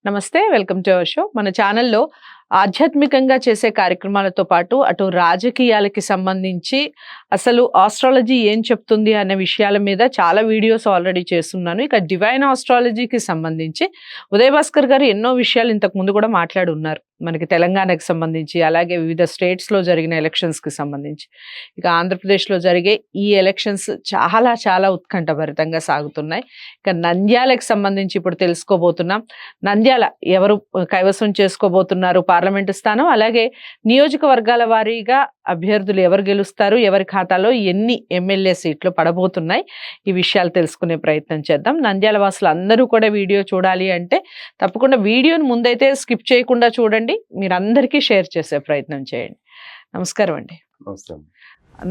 నమస్తే. Welcome to our show. మన ఛానల్‌లో ఆధ్యాత్మికంగా చేసే కార్యక్రమాలతో పాటు, అటు రాజకీయాలకి సంబంధించి అసలు ఆస్ట్రాలజీ ఏం చెప్తుంది అనే విషయాల మీద చాలా వీడియోస్ ఆల్రెడీ చేస్తున్నాను. ఇక డివైన్ ఆస్ట్రాలజీకి సంబంధించి ఉదయ్ భాస్కర్ గారు ఎన్నో విషయాలు ఇంతకు ముందు కూడా మాట్లాడున్నారు. మనకి తెలంగాణకి సంబంధించి, అలాగే వివిధ స్టేట్స్‌లో జరిగిన ఎలక్షన్స్‌కి సంబంధించి. ఇక ఆంధ్రప్రదేశ్‌లో జరిగే ఈ ఎలక్షన్స్ చాలా చాలా ఉత్కంఠభరితంగా సాగుతున్నాయి. ఇక నంద్యాలకు సంబంధించి ఇప్పుడు తెలుసుకోబోతున్నాం. నంద్యాల ఎవరు కైవసం చేసుకోబోతున్నారు పార్లమెంటు స్థానం, అలాగే నియోజకవర్గాల వారీగా అభ్యర్థులు ఎవరు గెలుస్తారు, ఎవరి ఖాతాలో ఎన్ని ఎమ్మెల్యే సీట్లు పడబోతున్నాయి, ఈ విషయాలు తెలుసుకునే ప్రయత్నం చేద్దాం. నంద్యాల వాసులు అందరూ కూడా వీడియో చూడాలి అంటే తప్పకుండా వీడియోని ముందైతే స్కిప్ చేయకుండా చూడండి. మీరందరికీ షేర్ చేసే ప్రయత్నం చేయండి. నమస్కారం అండి.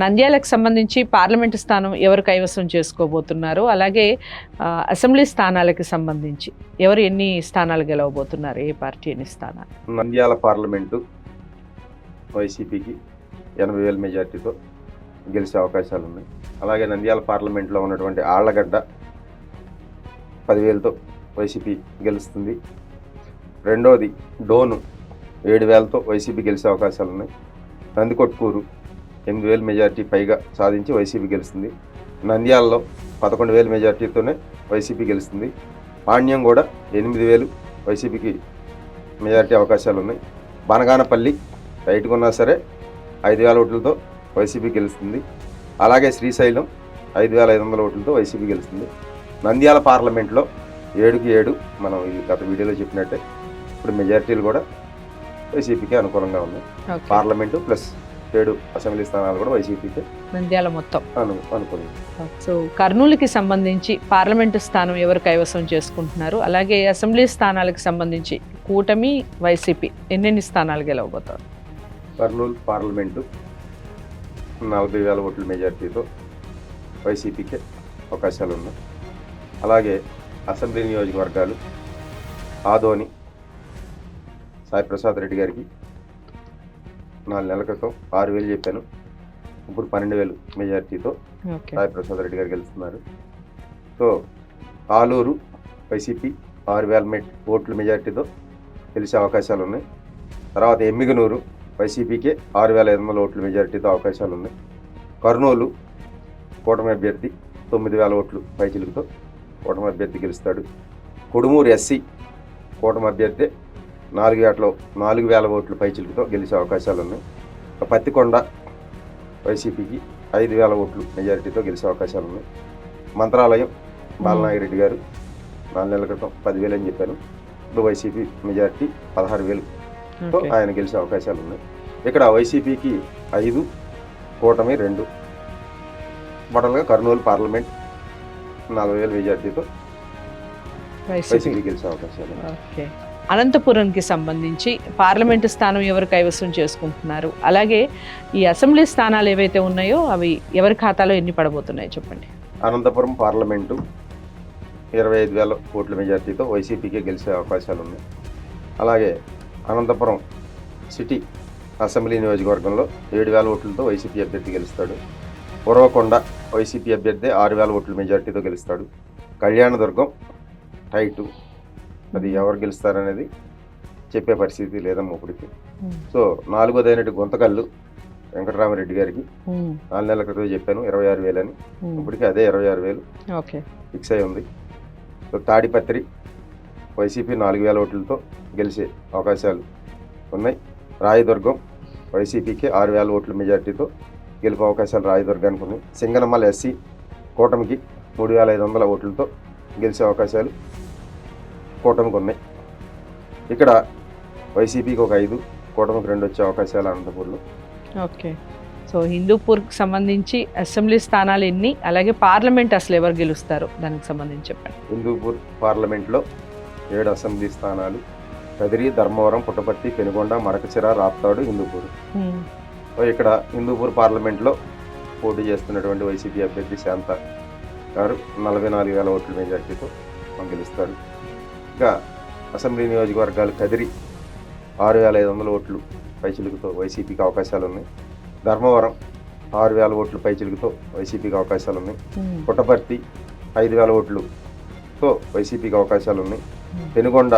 నంద్యాలకు సంబంధించి పార్లమెంటు స్థానం ఎవరు కైవసం చేసుకోబోతున్నారు, అలాగే అసెంబ్లీ స్థానాలకు సంబంధించి ఎవరు ఎన్ని స్థానాలు గెలవబోతున్నారు, ఏ పార్టీ ఎన్ని స్థానాలు? నంద్యాల పార్లమెంటు వైసీపీకి 80,000 మెజార్టీతో గెలిచే అవకాశాలు ఉన్నాయి. అలాగే నంద్యాల పార్లమెంట్లో ఉన్నటువంటి ఆళ్లగడ్డ 10,000తో వైసీపీ గెలుస్తుంది. రెండోది డోను 7,000తో వైసీపీ గెలిచే అవకాశాలు ఉన్నాయి. నందికొట్కూరు 8,000 మెజార్టీ పైగా సాధించి వైసీపీ గెలుస్తుంది. నంద్యాలలో 11,000 మెజార్టీతోనే వైసీపీ గెలుస్తుంది. పాణ్యం కూడా 8,000 వైసీపీకి మెజార్టీ అవకాశాలు ఉన్నాయి. బనగానపల్లి టైట్గా ఉన్నా సరే 5,000 ఓట్లతో వైసీపీ గెలుస్తుంది. అలాగే శ్రీశైలం 5,500 ఓట్లతో వైసీపీ గెలుస్తుంది. నంద్యాల పార్లమెంట్లో 7కి 7 మనం ఈ గత వీడియోలో చెప్పినట్టే ఇప్పుడు మెజార్టీలు కూడా వైసీపీకి అనుకూలంగా ఉన్నాయి. పార్లమెంటు ప్లస్ 7 అసెంబ్లీ స్థానాలు కూడా వైసీపీకి నంద్యాల మొత్తం అనుకూలం. సో కర్నూలుకి సంబంధించి పార్లమెంటు స్థానం ఎవరు కైవసం చేసుకుంటున్నారు, అలాగే అసెంబ్లీ స్థానాలకు సంబంధించి కూటమి వైసీపీ ఎన్నెన్ని స్థానాలు గెలవబోతారు? కర్నూలు పార్లమెంటు 40,000 ఓట్ల మెజార్టీతో వైసీపీకి అవకాశాలు ఉన్నాయి. అలాగే అసెంబ్లీ నియోజకవర్గాలు ఆదోని సాయిప్రసాద్ రెడ్డి గారికి 4 నెలల క్రితం 6,000 చెప్పాను, ఇప్పుడు 12,000 మెజార్టీతో సాయిప్రసాద్ రెడ్డి గారు గెలుస్తున్నారు. సో ఆలూరు వైసీపీ 6,000 ఓట్ల మెజార్టీతో గెలిచే అవకాశాలు ఉన్నాయి. తర్వాత ఎమ్మిగనూరు వైసీపీకి 6,500 ఓట్ల మెజార్టీతో అవకాశాలు ఉన్నాయి. కర్నూలు కూటమి అభ్యర్థి 9,000 ఓట్లు పైచిలుకుతో కూటమి అభ్యర్థి గెలుస్తాడు. కొడుమూరు ఎస్సీ కూటమి అభ్యర్థి 4,000 ఓట్లు పైచిలుకుతో గెలిచే అవకాశాలు ఉన్నాయి. పత్తికొండ వైసీపీకి 5,000 ఓట్లు మెజారిటీతో గెలిచే అవకాశాలు ఉన్నాయి. మంత్రాలయం బాలనాగిరెడ్డి గారు 4 నెలల క్రితం 10,000 అని చెప్పాను, ఇప్పుడు వైసీపీ మెజారిటీ 16,000తో ఆయన గెలిచే అవకాశాలు ఉన్నాయి. ఇక్కడ వైసీపీకి 5, కూటమి 2. టోటల్గా కర్నూలు పార్లమెంట్ 40,000 మెజారిటీతో వైసీపీ గెలిచే అవకాశాలు ఉన్నాయి. అనంతపురంకి సంబంధించి పార్లమెంటు స్థానం ఎవరు కైవసం చేసుకుంటున్నారు, అలాగే ఈ అసెంబ్లీ స్థానాలు ఏవైతే ఉన్నాయో అవి ఎవరి ఖాతాలో ఎన్ని పడబోతున్నాయి చెప్పండి. అనంతపురం పార్లమెంటు 25,000 ఓట్ల మెజార్టీతో వైసీపీకి గెలిచే అవకాశాలు ఉన్నాయి. అలాగే అనంతపురం సిటీ అసెంబ్లీ నియోజకవర్గంలో 7,000 ఓట్లతో వైసీపీ అభ్యర్థి గెలుస్తాడు. ఉరవకొండ వైసీపీ అభ్యర్థి 6,000 ఓట్ల మెజార్టీతో గెలుస్తాడు. కళ్యాణదుర్గం టైటు, అది ఎవరు గెలుస్తారనేది చెప్పే పరిస్థితి లేదమ్మా ఇప్పటికి. సో 4వదైనట్టు గుంతకల్లు వెంకటరామరెడ్డి గారికి 4 నెలల క్రితం చెప్పాను 26,000 అని, ఇప్పటికి అదే 26,000 ఫిక్స్ అయి ఉంది. సో తాడిపత్రి వైసీపీ 4,000 ఓట్లతో గెలిచే అవకాశాలు ఉన్నాయి. రాయదుర్గం వైసీపీకి 6,000 ఓట్ల మెజార్టీతో గెలుపు అవకాశాలు రాయదుర్గానికి ఉన్నాయి. సింగనమల ఎస్సీ కూటమికి 3,500 ఓట్లతో గెలిచే అవకాశాలు కూటమికి ఉన్నాయి. ఇక్కడ వైసీపీకి ఒక 5, కూటమికి 2 వచ్చే అవకాశాలు అనంతపూర్లో. ఓకే. సో హిందూపూర్కి సంబంధించి అసెంబ్లీ స్థానాలు ఎన్ని, అలాగే పార్లమెంట్ అసలు ఎవరు గెలుస్తారు దానికి సంబంధించి చెప్పండి. హిందూపూర్ పార్లమెంట్లో 7 అసెంబ్లీ స్థానాలు కదిరి, ధర్మవరం, పుట్టపర్తి, పెనుగొండ, మడకచిర, రాప్తాడు, హిందూపూర్. ఇక్కడ హిందూపూర్ పార్లమెంట్లో పోటీ చేస్తున్నటువంటి వైసీపీ అభ్యర్థి శాంత గారు 44,000 ఓట్ల మెజార్టీతో గెలుస్తారు. ఇంకా అసెంబ్లీ నియోజకవర్గాలు కదిరి 6,500 ఓట్లు పైచిలుకుతో వైసీపీకి అవకాశాలు ఉన్నాయి. ధర్మవరం 6,000 ఓట్లు పైచిలుకుతో వైసీపీకి అవకాశాలు ఉన్నాయి. పుట్టపర్తి 5,000 ఓట్లుతో వైసీపీకి అవకాశాలు ఉన్నాయి. పెనుగొండ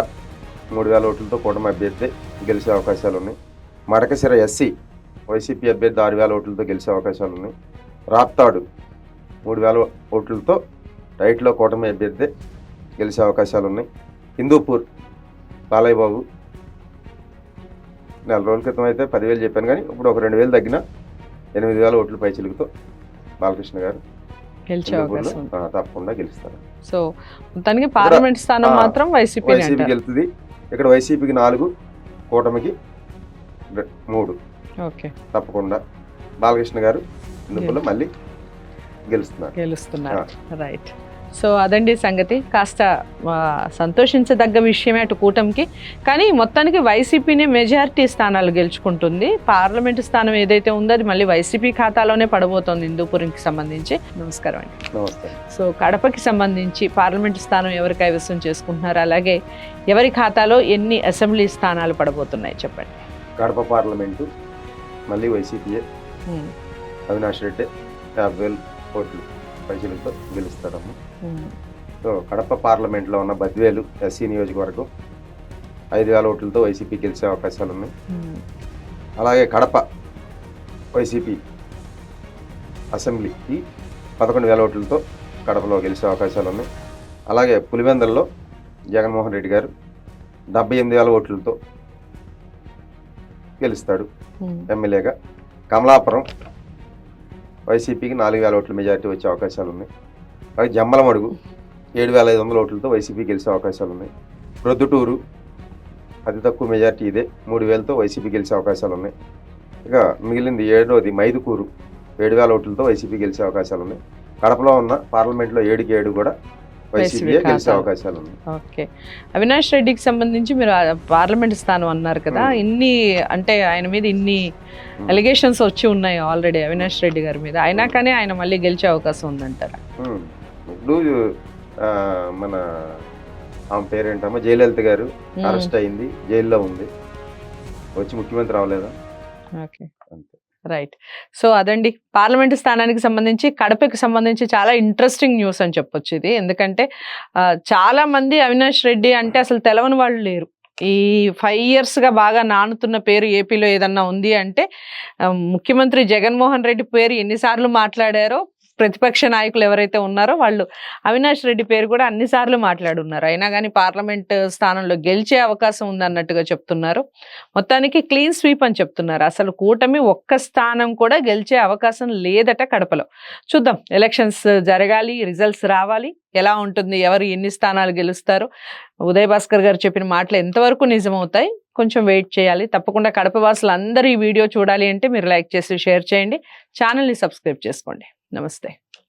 3000 ఓట్లతో కూటమి అభ్యర్థి గెలిచే అవకాశాలు ఉన్నాయి. మడకశిర ఎస్సీ వైసీపీ అభ్యర్థి 6000 ఓట్లతో గెలిచే అవకాశాలు ఉన్నాయి. రాప్తాడు 3000 ఓట్లతో రైట్లో కూటమి అభ్యర్థి గెలిచే అవకాశాలు ఉన్నాయి. హిందూపూర్ బాలయ్య బాబు నెల రోజుల క్రితం అయితే 10,000 చెప్పాను, కానీ ఇప్పుడు ఒక 2,000 తగ్గిన 8,000 ఓట్ల పై చిలుకుతో బాలకృష్ణ గారు గెలిచే అవకాశం ఉంది. తప్పకుండా గెలుస్తారు. సో మొత్తానికి పార్లమెంట్ స్థానం మాత్రం వైసీపీకి వెళ్తుంది. ఇక్కడ వైసీపీకి 4, కూటమికి 3. ఓకే, తప్పకుండా బాలకృష్ణ గారు హిందూపూర్లో మళ్ళీ గెలుస్తున్నారు. రైట్. సో అదండి సంగతి. కాస్త సంతోషించదగ్గ విషయమే అటు కూటమికి, కానీ మొత్తానికి వైసీపీని మెజారిటీ స్థానాలు గెలుచుకుంటుంది. పార్లమెంటు స్థానం ఏదైతే ఉందో అది మళ్ళీ వైసీపీ ఖాతాలోనే పడబోతోంది హిందూపురంకి సంబంధించి. నమస్కారం అండి. నమస్తే. సో కడపకి సంబంధించి పార్లమెంటు స్థానం ఎవరు కైవసం చేసుకుంటున్నారు, అలాగే ఎవరి ఖాతాలో ఎన్ని అసెంబ్లీ స్థానాలు పడబోతున్నాయి చెప్పండి. కడప పార్లమెంటు మళ్ళీ వైసీపీయే. అవినాష్ రెడ్డి 50,000 ఓట్లు పైసలతో గెలుస్తారమ్మ. సో కడప పార్లమెంట్లో ఉన్న బద్వేలు ఎస్సీ నియోజకవర్గం 5,000 ఓట్లతో వైసీపీ గెలిచే అవకాశాలు ఉన్నాయి. అలాగే కడప వైసీపీ అసెంబ్లీకి 11,000 ఓట్లతో కడపలో గెలిచే అవకాశాలు ఉన్నాయి. అలాగే పులివెందల్లో జగన్మోహన్ రెడ్డి గారు 78,000 ఓట్లతో గెలుస్తాడు ఎమ్మెల్యేగా. కమలాపురం వైసీపీకి 4,000 ఓట్ల మెజారిటీ వచ్చే అవకాశాలు ఉన్నాయి. అలాగే జమ్మలమడుగు 7,500 ఓట్లతో వైసీపీ గెలిచే అవకాశాలు ఉన్నాయి. ప్రొద్దుటూరు అతి తక్కువ మెజారిటీ ఇదే, 3,000తో వైసీపీ గెలిచే అవకాశాలు ఉన్నాయి. ఇక మిగిలింది 7వది మైదుకూరు 7,000 ఓట్లతో వైసీపీ గెలిచే అవకాశాలు ఉన్నాయి. కడపలో ఉన్న పార్లమెంట్లో 7కి 7 కూడా వైసీపీ గెలిచే అవకాశాలు ఉన్నాయి. ఓకే, అవినాష్ రెడ్డికి సంబంధించి మీరు పార్లమెంట్ స్థానం అన్నారు కదా, ఇన్ని అంటే ఆయన మీద ఇన్ని అలిగేషన్స్ వచ్చి ఉన్నాయి ఆల్రెడీ అవినాష్ రెడ్డి గారి మీద, అయినా కానీ ఆయన మళ్ళీ గెలిచే అవకాశం ఉందంటారా? ఇప్పుడు మన ఆమె పేరేంటమ్మా జయలలిత గారు అరెస్ట్ అయింది, జైల్లో ఉంది, వచ్చి ముఖ్యమంత్రి అవ్వలేదా? Okay, right. సో అదండి పార్లమెంటు స్థానానికి సంబంధించి. కడపకి సంబంధించి చాలా ఇంట్రెస్టింగ్ న్యూస్ అని చెప్పొచ్చు ఇది, ఎందుకంటే చాలా మంది అవినాష్ రెడ్డి అంటే అసలు తెలవని వాళ్ళు లేరు. ఈ 5 yearsగా బాగా నానుతున్న పేరు ఏపీలో ఏదన్నా ఉంది అంటే ముఖ్యమంత్రి జగన్మోహన్ రెడ్డి పేరు ఎన్నిసార్లు మాట్లాడారో, ప్రతిపక్ష నాయకులు ఎవరైతే ఉన్నారో వాళ్ళు అవినాష్ రెడ్డి పేరు కూడా అన్నిసార్లు మాట్లాడున్నారు. అయినా కానీ పార్లమెంట్ స్థానంలో గెలిచే అవకాశం ఉందన్నట్టుగా చెప్తున్నారు. మొత్తానికి క్లీన్ స్వీప్ అని చెప్తున్నారు. అసలు కూటమి ఒక్క స్థానం కూడా గెలిచే అవకాశం లేదట కడపలో. చూద్దాం, ఎలక్షన్స్ జరగాలి, రిజల్ట్స్ రావాలి, ఎలా ఉంటుంది, ఎవరు ఎన్ని స్థానాలు గెలుస్తారు, ఉదయ్ భాస్కర్ గారు చెప్పిన మాటలు ఎంతవరకు నిజమవుతాయి, కొంచెం వెయిట్ చేయాలి. తప్పకుండా కడప వాసులు అందరూ ఈ వీడియో చూడాలి అంటే మీరు లైక్ చేసి షేర్ చేయండి, ఛానల్ని సబ్స్క్రైబ్ చేసుకోండి. నమస్తే.